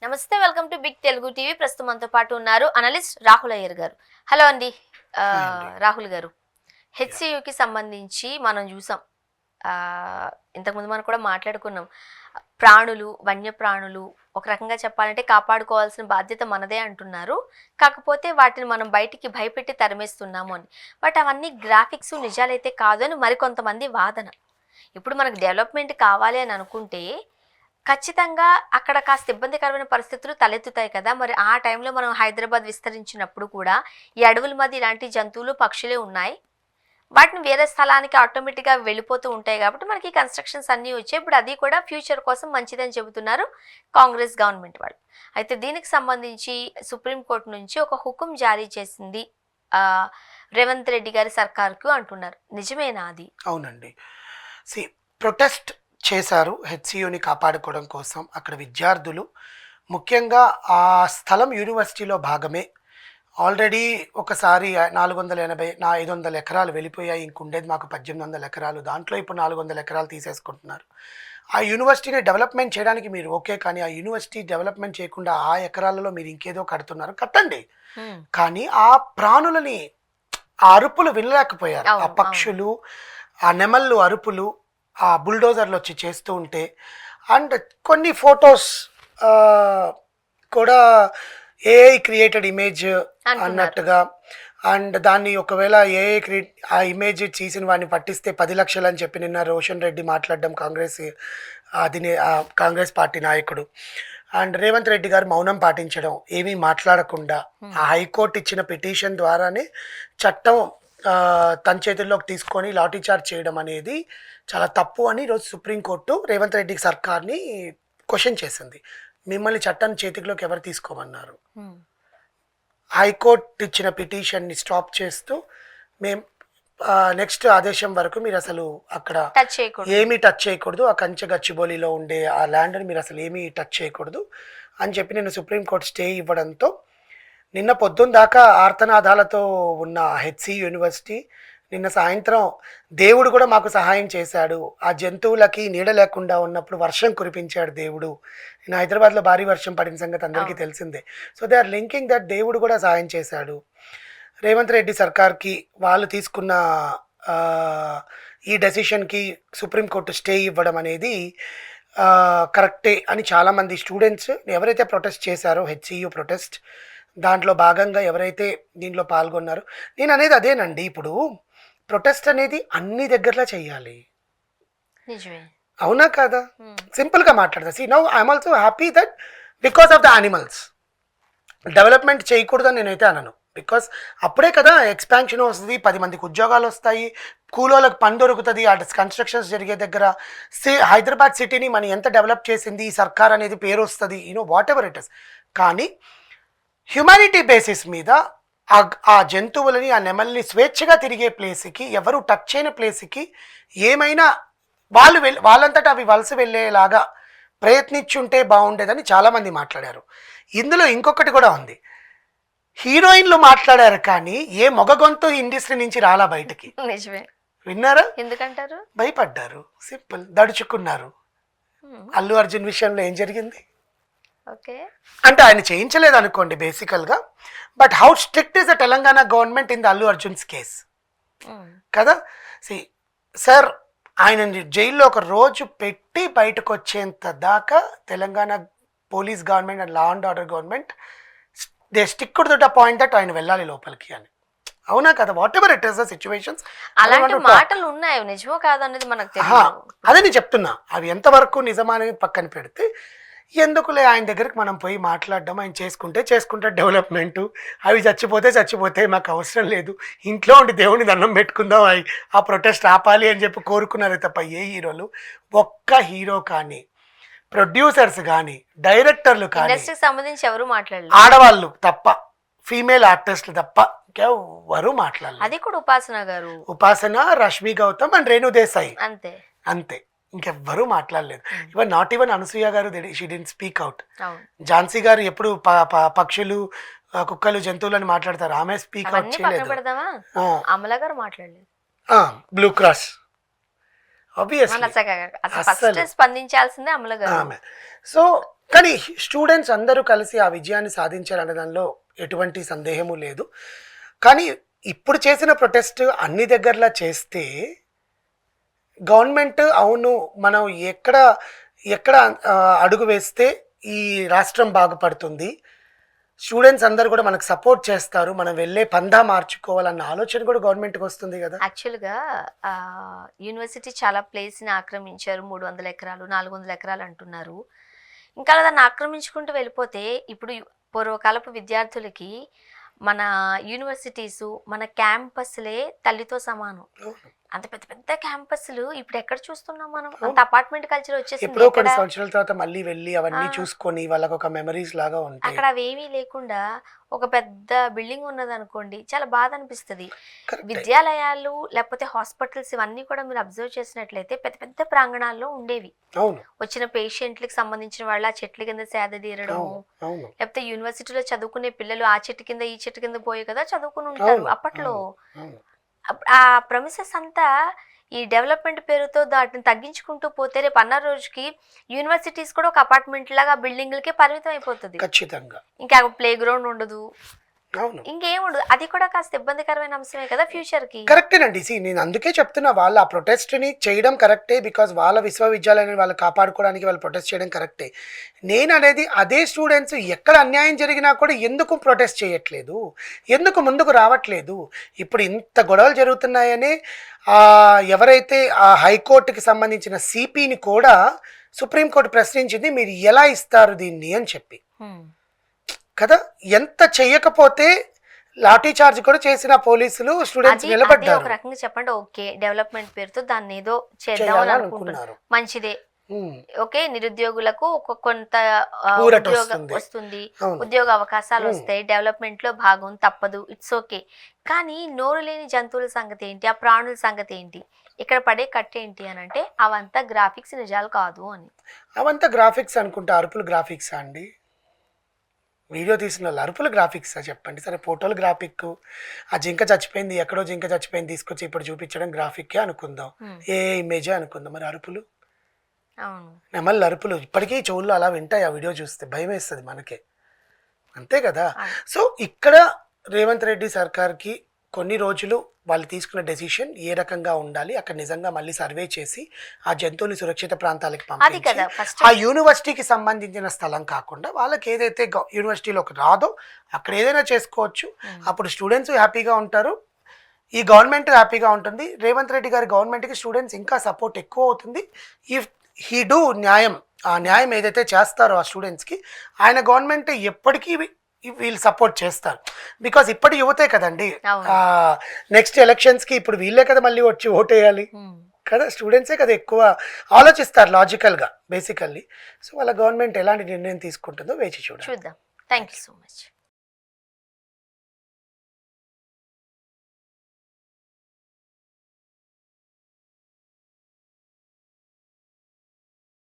నమస్తే, welcome to big Telugu TV. ప్రస్తుతం మనతో పాటు ఉన్నారు అనలిస్ట్ రాహుల్ అయ్యర్ గారు. హలో అండి. రాహుల్ గారు, హెచ్సియుకి సంబంధించి మనం చూసాం, ఇంతకుముందు మనం కూడా మాట్లాడుకున్నాం. ప్రాణులు, వన్యప్రాణులు ఒక రకంగా చెప్పాలంటే కాపాడుకోవాల్సిన బాధ్యత మనదే అంటున్నారు. కాకపోతే వాటిని మనం బయటికి భయపెట్టి తరిమేస్తున్నాము అని. బట్ అవన్నీ గ్రాఫిక్స్, నిజాలైతే కాదు అని మరికొంతమంది వాదన. ఇప్పుడు మనకు డెవలప్మెంట్ కావాలి అని అనుకుంటే ఖచ్చితంగా అక్కడ కాస్త ఇబ్బందికరమైన పరిస్థితులు తలెత్తుతాయి కదా. మరి ఆ టైంలో మనం హైదరాబాద్ విస్తరించినప్పుడు కూడా ఈ అడవుల మధ్య ఇలాంటి జంతువులు, పక్షులే ఉన్నాయి. వాటిని వేరే స్థలానికి ఆటోమేటిక్గా వెళ్ళిపోతూ ఉంటాయి కాబట్టి మనకి కన్స్ట్రక్షన్స్ అన్నీ వచ్చాయి. ఇప్పుడు అది కూడా ఫ్యూచర్ కోసం మంచిదని చెబుతున్నారు కాంగ్రెస్ గవర్నమెంట్ వాళ్ళు. అయితే దీనికి సంబంధించి సుప్రీంకోర్టు నుంచి ఒక హుకుం జారీ చేసింది రేవంత్ రెడ్డి గారి సర్కార్కు అంటున్నారు. నిజమేనా అది? అవునండి. ప్రొటెస్ట్ చేశారు హెచ్సియుని కాపాడుకోవడం కోసం. అక్కడ విద్యార్థులు, ముఖ్యంగా ఆ స్థలం యూనివర్సిటీలో భాగమే. ఆల్రెడీ ఒకసారి 480 500 ఎకరాలు వెళ్ళిపోయాయి. ఇంకుండేది మాకు 1800 ఎకరాలు. దాంట్లో ఇప్పుడు 400 ఎకరాలు తీసేసుకుంటున్నారు. ఆ యూనివర్సిటీని డెవలప్మెంట్ చేయడానికి మీరు ఓకే, కానీ ఆ యూనివర్సిటీ డెవలప్మెంట్ చేయకుండా ఆ ఎకరాలలో మీరు ఇంకేదో కడుతున్నారు. కట్టండి, కానీ ఆ ప్రాణులని, ఆ అరుపులు వినలేకపోయారు. ఆ పక్షులు, ఆ నెమళ్ళు అరుపులు ఆ బుల్డోజర్లు వచ్చి చేస్తూ ఉంటే, అండ్ కొన్ని ఫొటోస్ కూడా ఏఐ క్రియేటెడ్ ఇమేజ్ అన్నట్టుగా, అండ్ దాన్ని ఒకవేళ ఆ ఇమేజ్ తీసిన వాడిని పట్టిస్తే 10 లక్షలు అని చెప్పి నిన్న రోషన్ రెడ్డి మాట్లాడడం, కాంగ్రెస్ పార్టీ నాయకుడు. అండ్ రేవంత్ రెడ్డి గారు మౌనం పాటించడం, ఏమీ మాట్లాడకుండా ఆ హైకోర్టు ఇచ్చిన పిటిషన్ ద్వారానే చట్టం తన చేతుల్లోకి తీసుకొని లాఠీ చార్జ్ చేయడం అనేది చాలా తప్పు అని ఈరోజు సుప్రీంకోర్టు రేవంత్ రెడ్డి సర్కార్ని క్వశ్చన్ చేసింది. మిమ్మల్ని చట్టాన్ని చేతిలోకి ఎవరు తీసుకోమన్నారు? హైకోర్టు ఇచ్చిన పిటిషన్ని స్టాప్ చేస్తూ మేము నెక్స్ట్ ఆదేశం వరకు మీరు అసలు అక్కడ ఏమీ టచ్ చేయకూడదు, ఆ కంచె గచ్చిబౌలిలో ఉండే ఆ ల్యాండ్ని మీరు అసలు ఏమీ టచ్ చేయకూడదు అని చెప్పి నేను సుప్రీంకోర్టు స్టే ఇవ్వడంతో నిన్న పొద్దున్న దాకా ఆర్తనాదాలతో ఉన్న హెచ్సి యూనివర్సిటీ నిన్న సాయంత్రం దేవుడు కూడా మాకు సహాయం చేశాడు, ఆ జంతువులకి నీడ లేకుండా ఉన్నప్పుడు వర్షం కురిపించాడు దేవుడు. నేను హైదరాబాద్లో భారీ వర్షం పడిన సంగతి అందరికీ తెలిసిందే. So they are linking that దేవుడు కూడా సహాయం చేశాడు. రేవంత్ రెడ్డి సర్కార్కి వాళ్ళు తీసుకున్న ఈ డెసిషన్కి సుప్రీంకోర్టు స్టే ఇవ్వడం అనేది కరెక్టే అని చాలామంది స్టూడెంట్స్ ఎవరైతే ప్రొటెస్ట్ చేశారో, హెచ్సియు ప్రొటెస్ట్ దాంట్లో భాగంగా ఎవరైతే దీంట్లో పాల్గొన్నారో, నేను అనేది అదేనండి. ఇప్పుడు ప్రొటెస్ట్ అనేది అన్ని దగ్గరలో చెయ్యాలి, అవునా కాదా? సింపుల్గా మాట్లాడదా. See now I'm also happy that because of the animals development చేయకూడదని నేనైతే అనను. బికాస్ అప్పుడే కదా ఎక్స్పాన్షన్ వస్తుంది, 10 మందికి ఉద్యోగాలు వస్తాయి, కూలోళ్ళకి పని దొరుకుతుంది. ఆ కన్స్ట్రక్షన్స్ జరిగే దగ్గర హైదరాబాద్ సిటీని మనం ఎంత డెవలప్ చేసింది ఈ సర్కార్ అనేది పేరు వస్తుంది, వాట్ ఎవర్ ఇట్ ఇస్. కానీ హ్యుమానిటీ బేసిస్ మీద ఆ జంతువులని, ఆ నెమల్ని స్వేచ్ఛగా తిరిగే ప్లేస్కి, ఎవరు టచ్ చేయని ప్లేస్కి ఏమైనా వాళ్ళంతటా అవి వలస వెళ్ళేలాగా ప్రయత్నించుంటే బాగుండేదని చాలామంది మాట్లాడారు. ఇందులో ఇంకొకటి కూడా ఉంది, హీరోయిన్లు మాట్లాడారు కానీ ఏ మొగ గొంతు ఇండస్ట్రీ నుంచి రాలా బయటకి. విన్నారా? ఎందుకంటారు? భయపడ్డారు, సింపుల్, దడుచుకున్నారు. అల్లు అర్జున్ విషయంలో ఏం జరిగింది అంటే ఆయన చేయించలేదు అనుకోండి బేసికల్గా, but how strict is the Telangana government in the Allu Arjun's case కదా. సార్ ఆయన జైల్లో ఒక రోజు పెట్టి బయటకు వచ్చేంత దాకా Telangana police government and law and order government they stick to the point that ఆయన వెళ్ళాలి లోపలికి అని. అవునా కదా? What ever it is the situations, అలాంటి మాటలు ఉన్నాయి, నిజమో కాదనేది మనకు తెలియదు. అదే నేను చెప్తున్నా, అవి ఎంతవరకు నిజమనేది పక్కన పెడితే ఎందుకులే ఆయన దగ్గరికి మనం పోయి మాట్లాడడం, ఆయన చేసుకుంటే డెవలప్మెంటు, అవి చచ్చిపోతే మాకు అవసరం లేదు, ఇంట్లో ఉండి దేవుని దండం పెట్టుకుందాం, ఆ ప్రొటెస్ట్ ఆపాలి అని చెప్పి కోరుకున్నారే తప్ప ఏ హీరోలు, ఒక్క హీరో కానీ, ప్రొడ్యూసర్స్ కానీ, డైరెక్టర్లు కానీ, సంబంధించి ఎవరు మాట్లాడలేదు, ఆడవాళ్ళు తప్ప, ఫీమేల్ ఆర్టిస్టులు తప్ప ఎవరు మాట్లాడలేదు. అది కూడా ఉపాసన, రష్మి గౌతమ్ అండ్ రేణు దేశాయ్, అంతే, ఇంకెవ్వరూ మాట్లాడలేదు. నాట్ ఈవెన్ అనసూయ గారు she didn't speak out. Jhansi గారు ఎప్పుడు పక్షులు, కుక్కలు, జంతువులని మాట్లాడతారు, ఆమె స్పీక్ అవుట్ చేయలేదు. అమలా గారు మాట్లాడలేదు. బ్లూ క్రాస్ ఆబ్వియస్లీ ఫస్ట్ స్పందించాల్సిందే అమల గారు. ఆమె. సో కానీ స్టూడెంట్స్ అందరూ కలిసి ఆ విజయాన్ని సాధించారనే దానిలో ఎటువంటి సందేహము లేదు. కానీ ఇప్పుడు చేసిన ప్రొటెస్ట్ అన్ని దగ్గరలా చేస్తే గవర్నమెంట్ అవును మనం ఎక్కడ ఎక్కడ అడుగు వేస్తే ఈ రాష్ట్రం బాగుపడుతుంది, స్టూడెంట్స్ అందరూ కూడా మనకు సపోర్ట్ చేస్తారు, మనం వెళ్ళే పందా మార్చుకోవాలన్న ఆలోచన కూడా గవర్నమెంట్కి వస్తుంది కదా. యాక్చువల్గా యూనివర్సిటీ చాలా ప్లేస్ని ఆక్రమించారు, 300 ఎకరాలు 400 ఎకరాలు అంటున్నారు. ఇంకా అలా దాన్ని ఆక్రమించుకుంటూ వెళ్ళిపోతే ఇప్పుడు పూర్వకాలపు విద్యార్థులకి మన యూనివర్సిటీసు మన క్యాంపస్లే తల్లితో సమానం. అంత పెద్ద పెద్ద క్యాంపస్లు ఇప్పుడు ఎక్కడ చూస్తున్నాం మనం? అంత అపార్ట్మెంట్ కల్చర్ వచ్చేసింది. ఎప్పుడో కొన్ని సంవత్సరాల తర్వాత మళ్ళీ వెళ్ళి అవన్నీ చూసుకొని వాళ్ళకి ఒక మెమరీస్ లాగా ఉంటాయి. అక్కడ అవేమీ లేకుండా ఒక పెద్ద బిల్డింగ్ ఉన్నది అనుకోండి, చాలా బాధ అనిపిస్తుంది. విద్యాలయాలు లేకపోతే హాస్పిటల్స్ ఇవన్నీ కూడా మీరు అబ్జర్వ్ చేసినట్లయితే పెద్ద పెద్ద ప్రాంగణాల్లో ఉండేవి. వచ్చిన పేషెంట్లకు సంబంధించిన వాళ్ళు ఆ చెట్ల కింద సేద తీరడము, లేకపోతే యూనివర్సిటీలో చదువుకునే పిల్లలు ఆ చెట్టు కింద ఈ చెట్టు కింద పోయి కదా చదువుకుని ఉంటారు అప్పట్లో. ఆ ప్రమిసెస్ అంతా ఈ డెవలప్మెంట్ పేరుతో దాటిని తగ్గించుకుంటూ పోతే రేపు అన్న రోజుకి యూనివర్సిటీస్ కూడా ఒక అపార్ట్మెంట్ లాగా బిల్డింగ్లకే పరిమితం అయిపోతుంది. ఖచ్చితంగా ఇంకా ప్లే గ్రౌండ్ ఉండదు, ఇంకేం ఉండదు. అది కూడా కాస్త ఇబ్బందికరమైన అంశమే కదా ఫ్యూచర్ కి. కరెక్టేనండి. నేను అందుకే చెప్తున్నా, వాళ్ళ ఆ ప్రొటెస్ట్ ని చేయడం కరెక్టే, బికాజ్ వాళ్ళ విశ్వవిద్యాలయాన్ని వాళ్ళు కాపాడుకోవడానికి వాళ్ళు ప్రొటెస్ట్ చేయడం కరెక్టే. నేను అనేది అదే స్టూడెంట్స్ ఎక్కడ అన్యాయం జరిగినా కూడా ఎందుకు ప్రొటెస్ట్ చేయట్లేదు, ఎందుకు ముందుకు రావట్లేదు? ఇప్పుడు ఇంత గొడవలు జరుగుతున్నాయని ఎవరైతే ఆ హైకోర్టుకి సంబంధించిన సిపిని కూడా సుప్రీంకోర్టు ప్రశ్నించింది, మీరు ఎలా ఇస్తారు దీన్ని అని చెప్పి కదా. ఎంత చెయ్యకపోతే లాఠీ చార్జ్ కూడా చేసిన పోలీసులు స్టూడెంట్స్ నిలబడ్డారు. ఒక రకంగా చెప్పండి, ఓకే డెవలప్మెంట్ పేరుతో దాన్ని ఏదో చేద్దాం అనుకుంటున్నారు, మంచిదే. ఓకే, నిరుద్యోగులకు కొంత ఉద్యోగం వస్తుంది, ఉద్యోగ అవకాశాలు వస్తాయి, డెవలప్మెంట్ లో భాగం తప్పదు, ఇట్స్ ఓకే. కానీ నోరు లేని జంతువుల సంగతి ఏంటి, ఆ ప్రాణుల సంగతి ఏంటి, ఇక్కడ పడే కట్టేంటి అని అంటే అవంతా గ్రాఫిక్స్ నిజాలు కాదు అని. అవంతా గ్రాఫిక్స్ అనుకుంటే అరుపులు గ్రాఫిక్సా అండి? వీడియో తీసిన వాళ్ళు అరుపులు గ్రాఫిక్సా చెప్పండి? సరే ఫోటోలు గ్రాఫిక్, ఆ జింక చచ్చిపోయింది ఎక్కడో జింక చచ్చిపోయింది తీసుకొచ్చి ఇప్పుడు చూపించడం గ్రాఫిక్కే అనుకుందాం, ఏ ఇమేజే అనుకుందాం. మరి అరుపులు, నెమళ్ళు అరుపులు ఇప్పటికీ చెవుల్లో అలా వింటాయి, ఆ వీడియో చూస్తే భయం వేస్తుంది మనకే, అంతే కదా. సో ఇక్కడ రేవంత్ రెడ్డి సర్కార్కి కొన్ని రోజులు వాళ్ళు తీసుకున్న డెసిషన్ ఏ రకంగా ఉండాలి, అక్కడ నిజంగా మళ్ళీ సర్వే చేసి ఆ జంతువుని సురక్షిత ప్రాంతాలకు పంపించి ఆ యూనివర్సిటీకి సంబంధించిన స్థలం కాకుండా వాళ్ళకి ఏదైతే యూనివర్సిటీలోకి రాదో అక్కడ ఏదైనా చేసుకోవచ్చు. అప్పుడు స్టూడెంట్స్ హ్యాపీగా ఉంటారు, ఈ గవర్నమెంట్ హ్యాపీగా ఉంటుంది. రేవంత్ రెడ్డి గారి గవర్నమెంట్కి స్టూడెంట్స్ ఇంకా సపోర్ట్ ఎక్కువ అవుతుంది. ఇఫ్ హీ డూ న్యాయం, ఆ న్యాయం ఏదైతే చేస్తారో ఆ స్టూడెంట్స్కి ఆయన గవర్నమెంట్ ఎప్పటికీ వీళ్ళు సపోర్ట్ చేస్తారు. బికాజ్ ఇప్పటి యువతే కదండి నెక్స్ట్ ఎలక్షన్స్కి ఇప్పుడు వీళ్ళే కదా మళ్ళీ వచ్చి ఓటేయాలి కదా, స్టూడెంట్సే కదా ఎక్కువ ఆలోచిస్తారు లాజికల్గా బేసికల్లీ. సో వాళ్ళ గవర్నమెంట్ ఎలాంటి నిర్ణయం తీసుకుంటుందో వేచి చూద్దాం. Thank you so much.